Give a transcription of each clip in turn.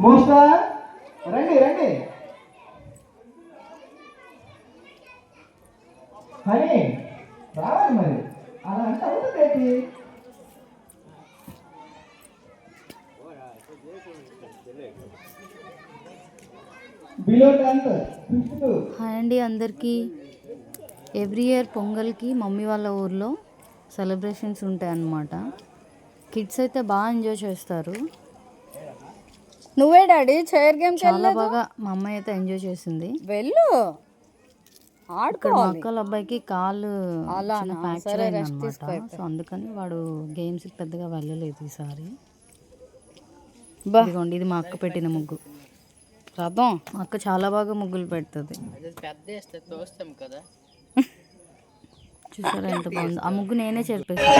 మోస్తా రండి రండి. హనీ రావాలి మరి, అలా అంటే అవుతుంది. హాయ్ అండి అందరికీ. ఎవ్రీ ఇయర్ పొంగల్కి మమ్మీ వాళ్ళ ఊర్లో సెలబ్రేషన్స్ ఉంటాయి అన్నమాట. కిడ్స్ అయితే బాగా ఎంజాయ్ చేస్తారు. నువ్వే డాడీ చైర్ గేమ్ చాలా బాగా మా అమ్మాయి అయితే ఎంజాయ్ చేసింది. వెళ్ళు ఇక్కడ మా అక్కల అబ్బాయికి కాలు ఫ్రాక్చర్ అయిందన్నమాట. సో అందుకని వాడు గేమ్స్ పెద్దగా వెళ్ళలేదు ఈసారి. ఇదిగోండి, ఇది మా అక్క పెట్టిన ముగ్గు. రథం మా అక్క చాలా బాగా ముగ్గులు పెడుతుంది. చూసారా ఎంత బాగుంది. ఆ ముగ్గు నేనే చెరిపేసాను.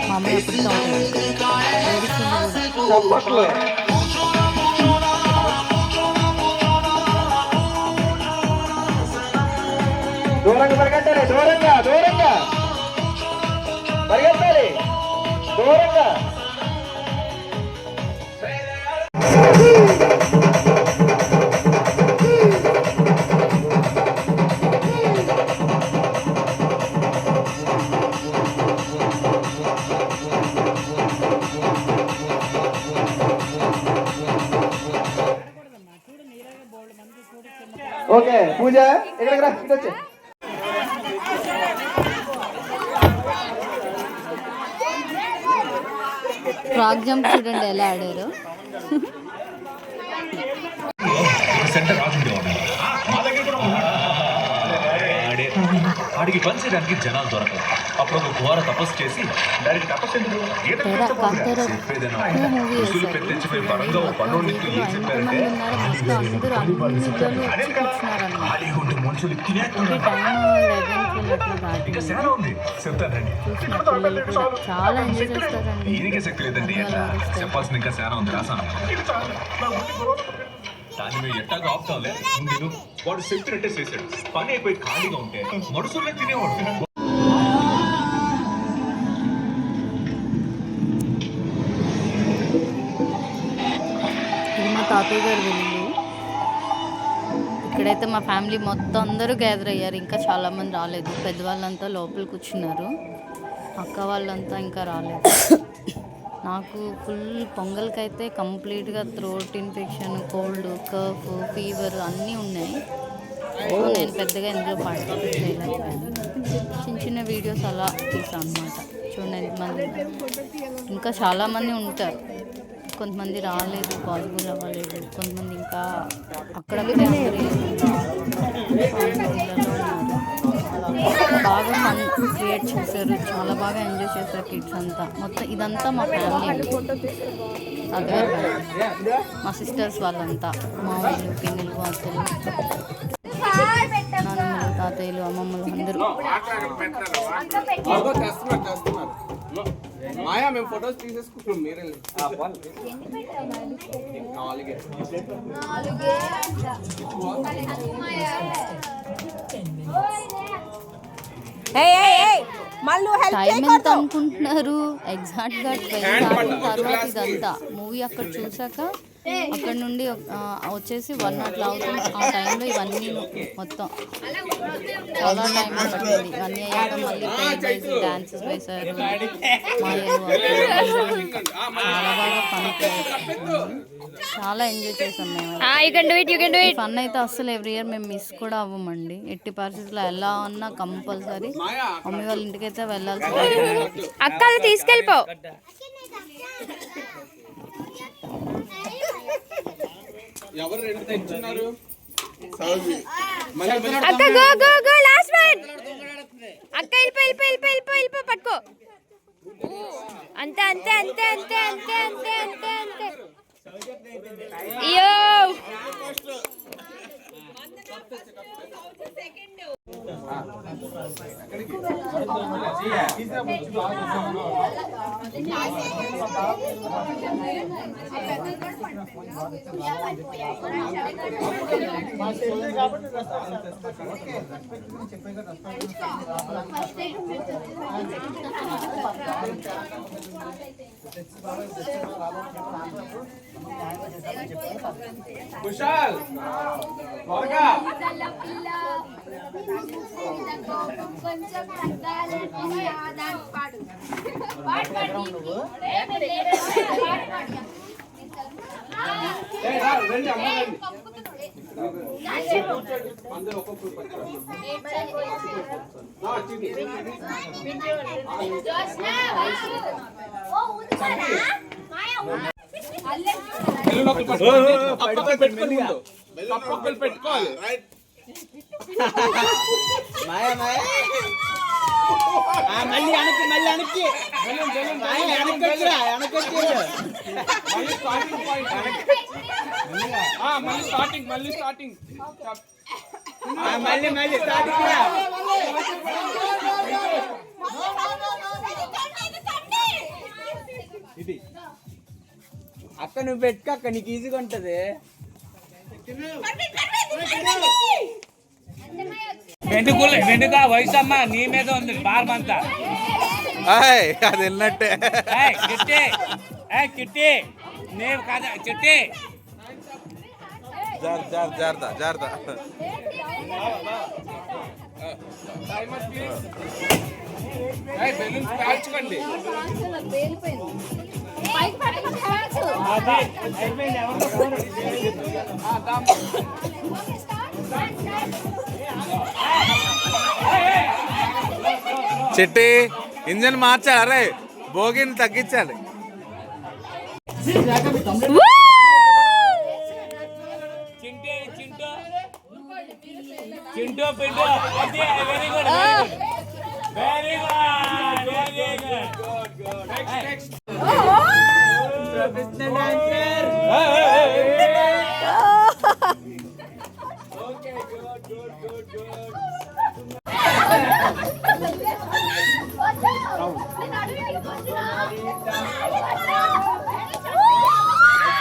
మా అమ్మాయి ఎప్పుడు దూరంగా పరిగెట్టాలి, దూరంగా దూరంగా పరిగెత్తాలి, దూరంగా. ఓకే పూజ ఇక్కడికి రా, ఇటు వచ్చే. ఫ్రాక్ జంప్ చూడండి ఎలా ఆడారు. ఆడికి పని చేయడానికి జనాలు దొరకదు. అప్పుడు ఒక ఘోర తపస్సు చేసి దానికి తపస్సు ఎందుకు పెద్దించిపోయి పరంగా పనులు ఏం చెప్పారంటే మనుషులు ఇంకా సేన ఉంది చెప్తానండి. చాలా ఎంజాయ్ చేస్తారండి. ఈయనకే శక్తి లేదండి, ఎట్లా చెప్పాల్సిన ఇంకా సేన ఉంది రాసాను. దాన్ని మేము ఎట్టాగా ఆపుతాంలే. నేను వాడు చెప్పినట్టే చేశాడు. పని అయిపోయి ఖాళీగా ఉంటే మనుషులే తినేవాడు. ఇది మా తాతయ్య గారు వెళ్ళి. ఇక్కడైతే మా ఫ్యామిలీ మొత్తం అందరూ గ్యాదర్ అయ్యారు. ఇంకా చాలామంది రాలేదు. పెద్దవాళ్ళంతా లోపల కూర్చున్నారు. అక్క వాళ్ళంతా ఇంకా రాలేదు. నాకు ఫుల్ పొంగల్కి అయితే కంప్లీట్గా throat infection, cold, cough, fever అన్నీ ఉన్నాయి. నేను పెద్దగా ఇందులో పార్టిసిపేట్ చేయలేకపోయాను. చిన్న చిన్న వీడియోస్ అలా తీసాను అన్నమాట. చూడండి ఎంతమంది. ఇంకా చాలామంది ఉంటారు. కొంతమంది రాలేదు, పాసిబుల్ అవ్వలేదు. కొంతమంది ఇంకా అక్కడక్కడే బాగా ఫన్ క్రియేట్ చేశారు. చాలా బాగా ఎంజాయ్ చేశారు కిడ్స్ అంతా. మొత్తం ఇదంతా మా ఫ్యామిలీ, మా సిస్టర్స్ వాళ్ళంతా, మా వాళ్ళు, పిన్నులు, అత్తలు, నాన్నమ్మలు, తాతయ్యలు, అమ్మమ్మలు అందరూ. మాయా మేము ఫొటోస్ తీసేసుకుంటాం. మీరే టైం ఎంత అనుకుంటున్నారు? ఎగ్జాక్ట్గా 12 తర్వాత ఇదంతా మూవీ అక్కడ చూసాక అక్కడ నుండి వచ్చేసి 1 అట్లా అవుతుంది. ఆ టైంలో ఇవన్నీ మొత్తం చాలా టైం పట్టింది. ఇవన్నీ అయ్యాక మళ్ళీ ప్రైజ్ డాన్సెస్ వేశారు. చాలా బాగా ఫన్, చాలా ఎంజాయ్ చేసాం మేము. ఫన్ అయితే అస్సలు ఎవ్రీ ఇయర్ మేము మిస్ కూడా అవ్వమండి. ఎట్టి పరిస్థితుల్లో ఎలా ఉన్నా కంపల్సరీ మమ్మీ వాళ్ళ ఇంటికైతే వెళ్ళాల్సి. అక్క తీసుకెళ్ళిపో. ఎవరు రెండు తెచ్చున్నారు? అక్క go go go last one. అక్క వెళ్ళిపో పట్టుకో. అంతే అంతే అంతే అంతే అంతే అంతే అంతే అంతే. అయ్యో కుషాల్ త్వరగా కొంచెం పాడు రండి అమ్మ రండి అందరూ ఒక్కొక్కరు పెట్టుకోవాలి మాయా మాయా మళ్ళీ వెనక్కి వెనక్కి మళ్ళీ స్టార్టింగ్ ఇది అక్క నువ్వు పెట్టుకో అక్క నీకు ఈజీగా ఉంటది వెనుక వయసమ్మ నీ మీద ఉంది పారమంతా అది వెళ్ళినట్టే కిట్టి కిట్టి నీవు కదా కిట్టి జాగ్రత్త జాగ్రత్త బెలూన్స్ కాల్చుకోండి చిట్టి ఇంజన్ మార్చాలి అరే భోగిని తగ్గించాలి Chintu Pintu very good very good very good next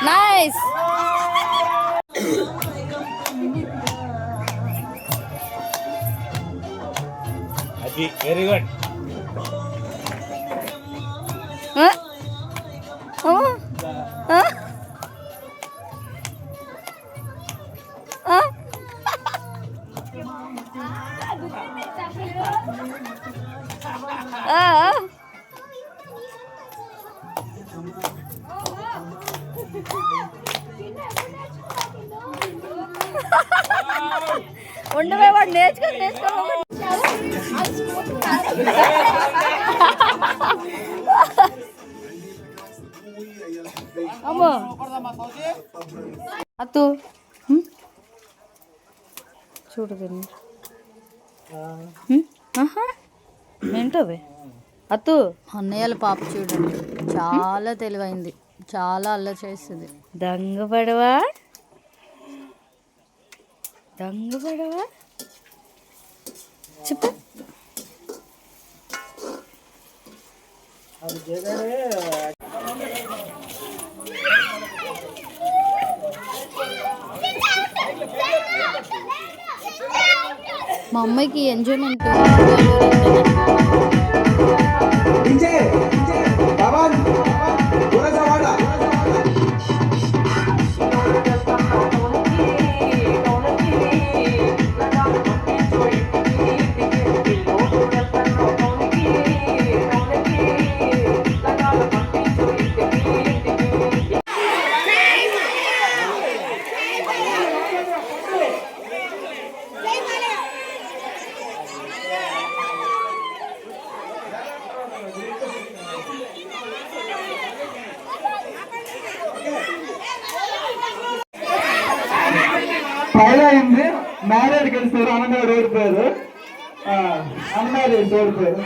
nice అది వెరీ గుడ్ ఉండవే వాడు నేర్చుకొని అమ్మో అత్తు చూడు ఏంటవి అత్తు అన్నయ్యల పాప చూడండి చాలా తెలివైంది చాలా అల్లరి చేస్తుంది దొంగపడవా చెప్పు మా అమ్మాయికి ఎంజాయ్మెంట్ ఫైల్ అయింది. మ్యారేజ్ గెలుస్తారు అన్నగారు ఓడిపోయారు. అన్నగారు ఓడిపోయారు.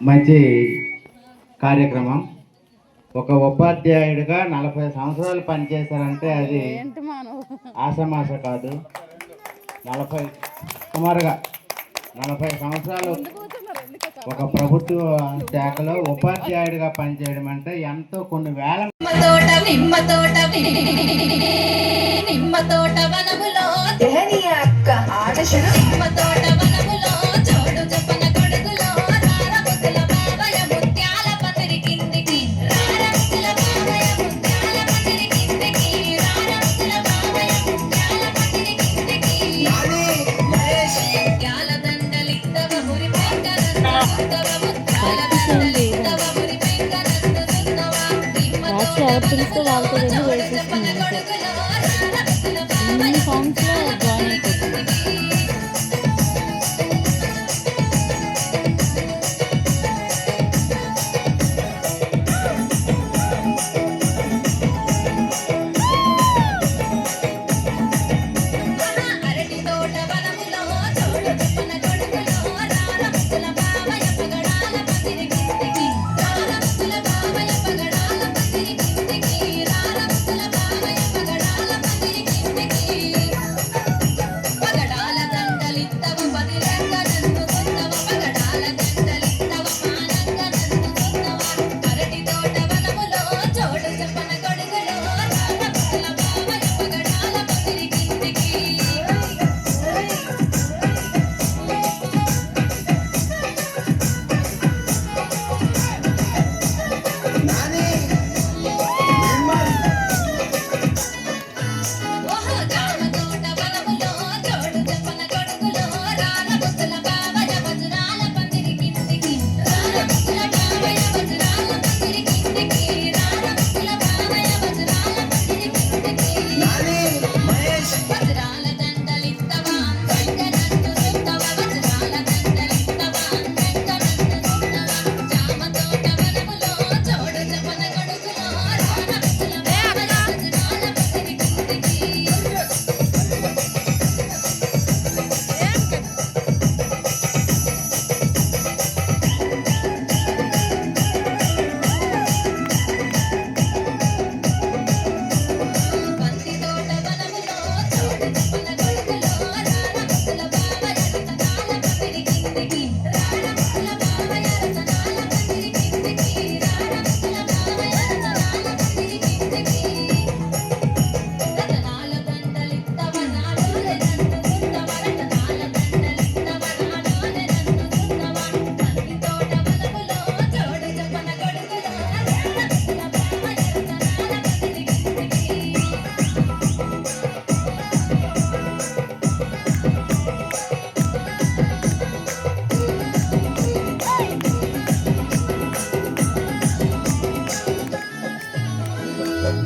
మంచి కార్యక్రమం. ఒక ఉపాధ్యాయుడిగా 40 సంవత్సరాలు పనిచేశారంటే అది ఆషామాష కాదు. సుమారుగా 40 సంవత్సరాలు ఒక ప్రభుత్వ శాఖలో ఉపాధ్యాయుడిగా పనిచేయడం అంటే ఎంతో కొన్ని వేల నిమ్మ తోట వనములో అక్క ఆడశుడు నిమ్మ తోట వనములో చోడు చెప్పన కొడుకులో రారముల బాబయ ముత్యాల పందిరి కిందికి రారముల బాబయ ముత్యాల పందిరి కిందికి రారముల బాబయ ముత్యాల పందిరి కిందికి మహేష్ ముత్యాల దండలిత్తవ మురి పెంకరన్నవ ముత్యాల దండలిత్తవ మురి పెంకరన్నవ నిమ్మ తోట వనములో చోడు చెప్పన కొడుకులో అన్ని సాంగ్స్లో జాయిన్ అయిపోతుంది. అరటి తోట వనములో చోడు చెప్పన కొడుకులో రారముల బాబయ పగడాల పందిరి కిందికి రారముల బాబయ పగడాల పందిరి కిందికి రారముల బాబయ పగడాల పందిరి కిందికి పగడాల దండలిత్తవ పదిలంగ నన్ను కొత్తవ పగడాల దండలిత్తవ మానంగ నన్ను కొత్తవ అరటి తోట వనములో చోడు చెప్పన కొడుకులో రారముల బాబయ పగడాల పందిరి కిందికి ఓహో జామ తోట వనములో చోడు చెప్పన కొడుకులో రారముల బాబయ వజ్రాల పందిరి కిందికి రారముల బాబయ వజ్రాల పందిరి కిందికి రారముల బాబయ వజ్రాల పందిరి కిందికి వజ్రాల దండలిత్తవ వెంకనన్ను సుత్తవ వజ్రాల దండలిత్తవ వెంకనన్ను సుత్తవ జామ తోట వనములో చోడు చెప్పన కొడుకులో రారముల బాబయ వజ్రాల పందిరి కిందికి బంతి తోట వనములో చోడు చెప్పన కొడుకులో రారముల బాబయ రతనాల పందిరి కిందికి రారముల బాబయ రతనాల పందిరి కిందికి రారముల బాబయ రతనాల పందిరి కిందికి రతనాల దండలిత్తవ నాలోనే నన్ను సుత్తవ రతనాల దండలిత్తవ నాలోనే నన్ను సుత్తవ బంతి తోట వనములో చోడు చెప్పన కొడుకులో రారముల బాబయ రతనాల పందిరి కిందికి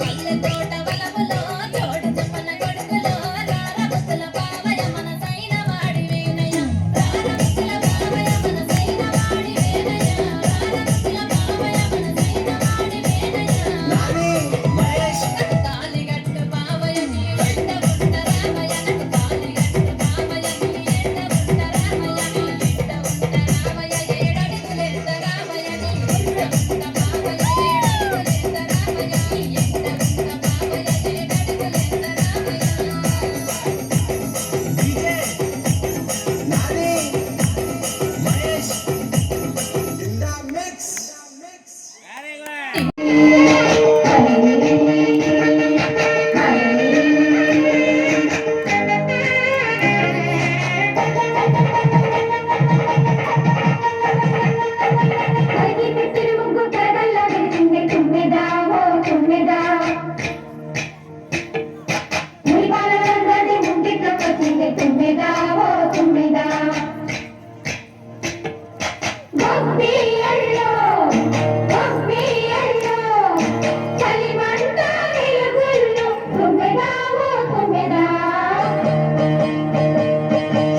పల్లె తోట వనములో చోడు చెప్పన కొడుకులో రారముల బాబయ మనసైన వాడి వేనయ రారముల బాబయ మనసైన వాడి వేనయ రారముల బాబయ మనసైన వాడి వేనయ తాలిగట్టు బాబయ నీ వెంట ఉంటరామయ నాకు తాలిగట్టు బాబయ నీ ఎంట ఉంటరామయ నీ ఎంట ఉంటరామయ ఏడడుగులెత్తరామయ నీ ఎంట ఉంట బాబయ ఏడడుగులెత్తరామయ నీ ఎంట ఉంట బాబయ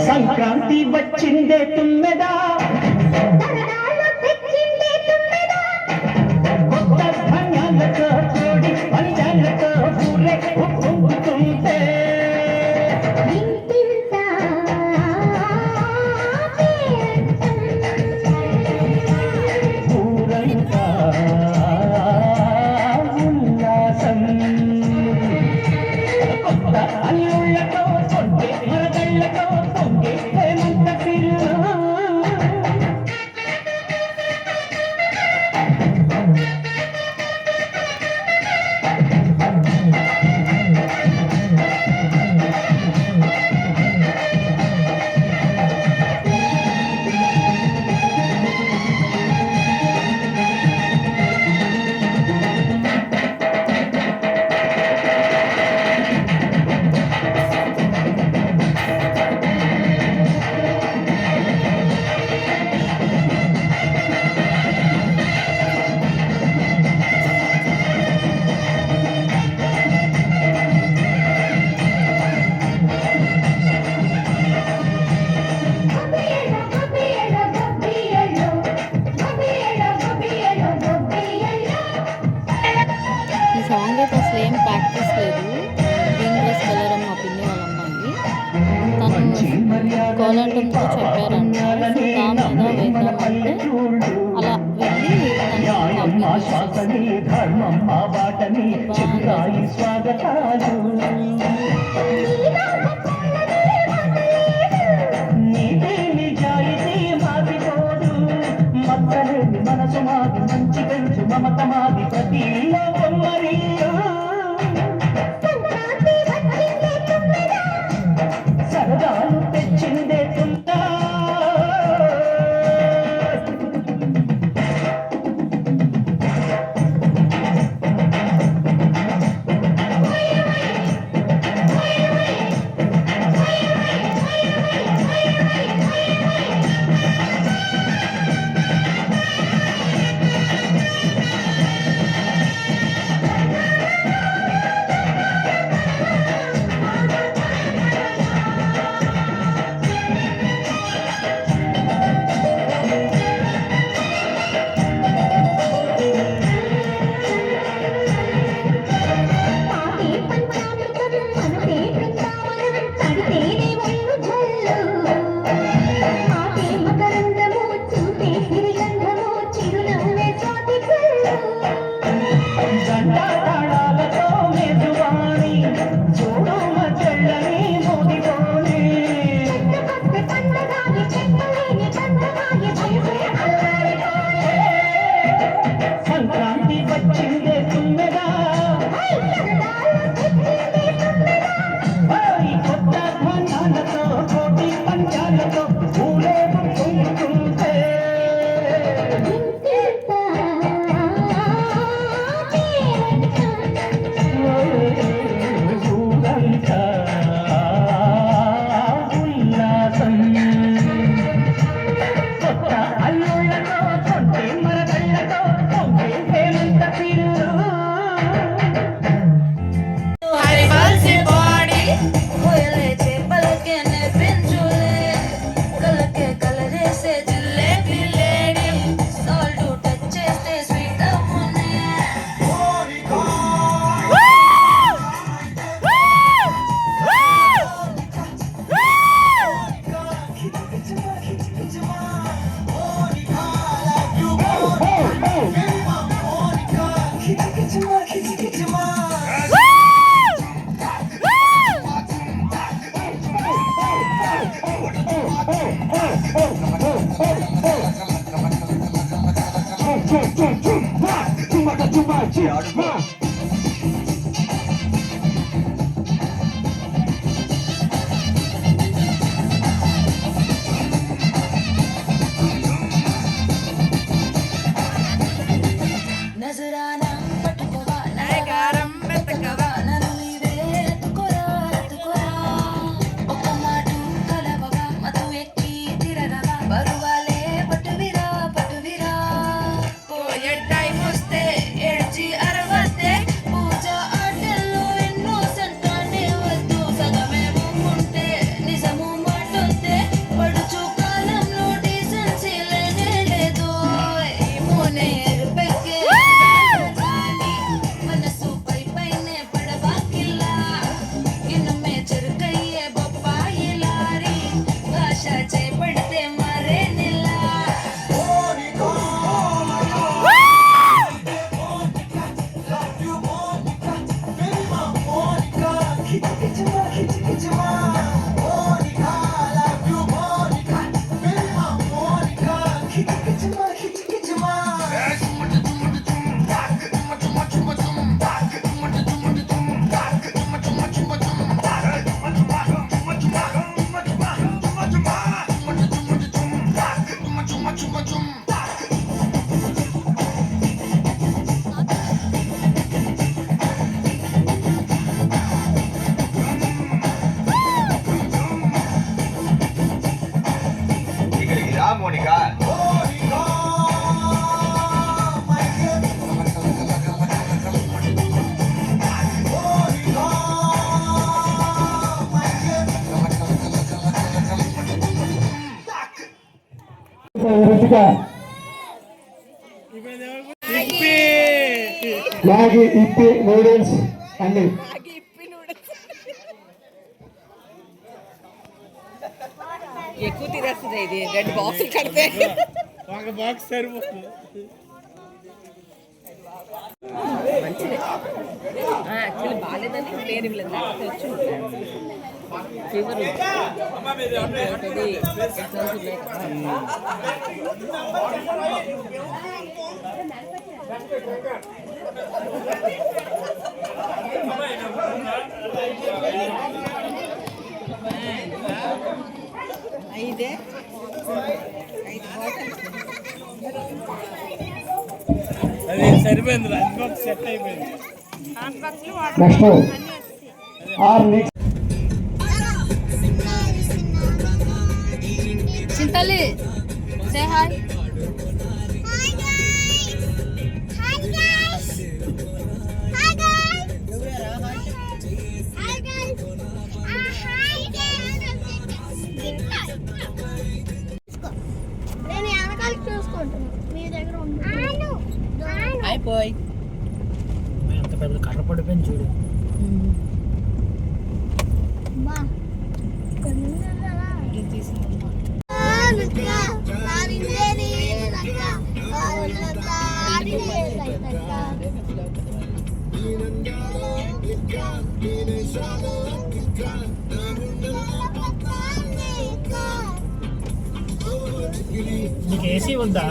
సంక్రాంతి వచ్చిందే తుమ్మెదా, కొత్త ధాన్యాలతో చూడి పంచాలతో ఊరే ఉప్పొంగుతుంటే మొహమాటంతో చెప్పారంట. సో దాని మీద వేద్దామంటే అలా వెళ్ళి తను మ్యాగీ ఇప్పి నూడిల్స్ అన్ని ఎక్కువ తినేస్తుంది ఇది 2 బాక్సులు కడితే. ఒక బాక్స్ సరిపోతుంది. మంచిది. యాక్చువల్లీ బాగాలేదని పేరు ఇవ్వలేదు, లేకపోతే వచ్చి ఫీవర్ ఎగ్జామ్స్ ఉన్నాయి కదా. అది సరిపోయింది, లంచ్ బాక్స్ సెట్ అయిపోయింది. Chintali say hi. నేను వెనకాలకి చూసుకుంటాను, మీ దగ్గర అయిపోయి అంత పెద్ద కర్ర పడిపోయింది చూడు. నీకు ఏసీ ఉందా?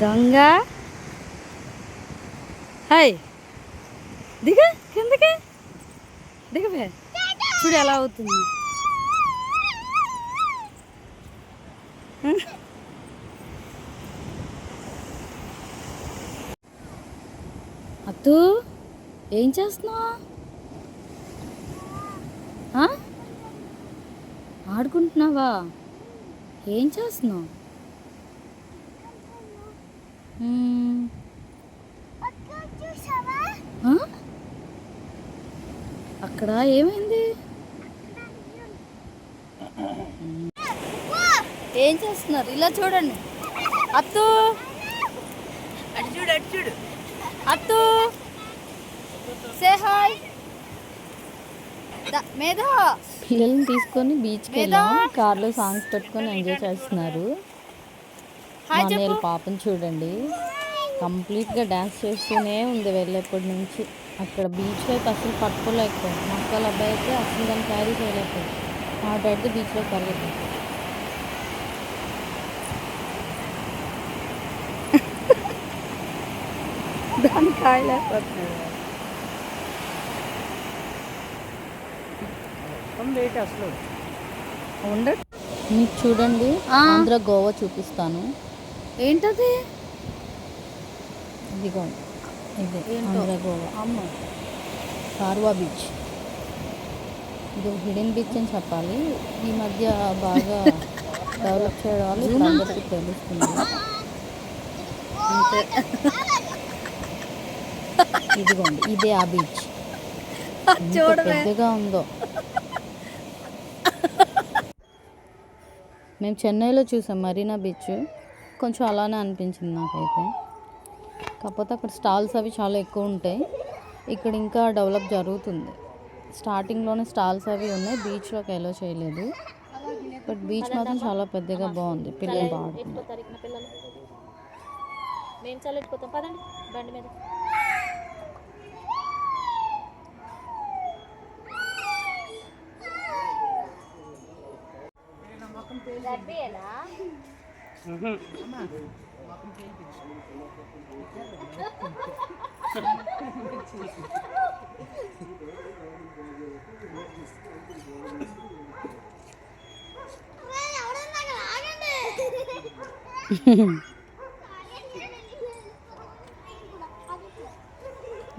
దొంగ హాయ్ దిగ కిందకి దిగవే, చూడు ఎలా అవుతుంది. అత్తు ఏం చేస్తున్నావు? ఆడుకుంటున్నావా? ఏం చేస్తున్నావు? అక్కడ ఏమైంది? ఏం చేస్తున్నారు? ఇలా చూడండి. అత్తు అటు చూడు, అటు చూడు. అత్తు సే హాయ్. మేధా పిల్లల్ని తీసుకొని బీచ్కి వెళ్ళాము. కార్లో సాంగ్స్ పెట్టుకొని ఎంజాయ్ చేస్తున్నారు. మా నేను పాపను చూడండి, కంప్లీట్గా డ్యాన్స్ చేస్తూనే ఉంది వెళ్ళేప్పటి నుంచి. అక్కడ బీచ్లో అయితే అసలు పట్టుకోలేకపోయాడు. మా అక్కల అబ్బాయి అయితే అసలు దాన్ని క్యారీ చేయలేకపోయాడు. మా డాడీ బీచ్లో పరిగెత్తాడు. దాన్ని కాయలేకపోతున్నాడు. అసలు ఉండదు. మీకు చూడండి ఆంధ్ర గోవా చూపిస్తాను. ఏంటది? ఇదిగో ఇదే ఆంధ్ర గోవా. అమ్మ కార్వా బీచ్. ఇది హిడెన్ బీచ్ అని చెప్పాలి. ఈ మధ్య బాగా డెవలప్ చేయడం వల్ల ఇప్పుడు అందరికీ తెలుస్తుంది. అంతే. ఇదిగోండి ఇదే ఆ బీచ్. ఎంత పెద్దగా ఉందో. మేము చెన్నైలో చూసాం మరీనా బీచ్, కొంచెం అలానే అనిపించింది నాకైతే. కాకపోతే అక్కడ స్టాల్స్ అవి చాలా ఎక్కువ ఉంటాయి. ఇక్కడ ఇంకా డెవలప్ జరుగుతుంది. స్టార్టింగ్లోనే స్టాల్స్ అవి ఉన్నాయి. బీచ్లోకి ఎలో చేయలేదు. బట్ బీచ్ మాత్రం చాలా పెద్దగా బాగుంది. పిల్లలు బాగుంటుంది. మేము చల్లెట్టుకోతాం పదండి బండి మీద.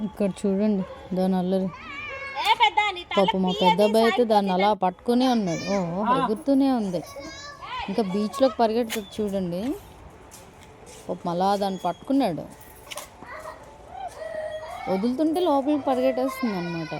ఇక్కడ చూడండి దాని అల్లరి. పాప మా పెద్ద అబ్బాయి అయితే దాన్ని అలా పట్టుకునే ఉన్నాడు. ఎగురుతూనే ఉంది. ఇంకా బీచ్లోకి పరిగెడుతుంది చూడండి. పాపం అలా దాన్ని పట్టుకున్నాడు. వదులుతుంటే లోపలికి పరిగెట్టేస్తుంది అనమాట.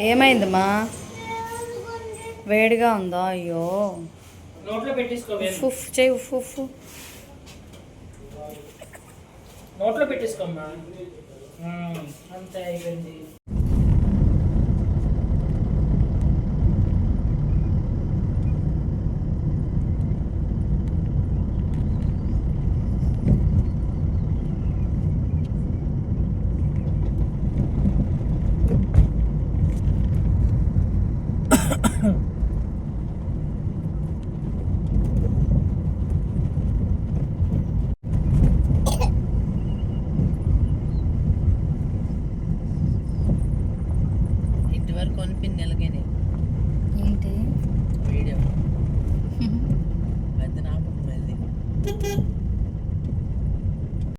ఏమైందమ్మా? వేడిగా ఉందా? అయ్యో నోట్లో పెట్టేసుకో. ఉఫ్ చేయి ఉఫ్. నోట్లో పెట్టేసుకోమ్మా. అంతే అయిపోయింది.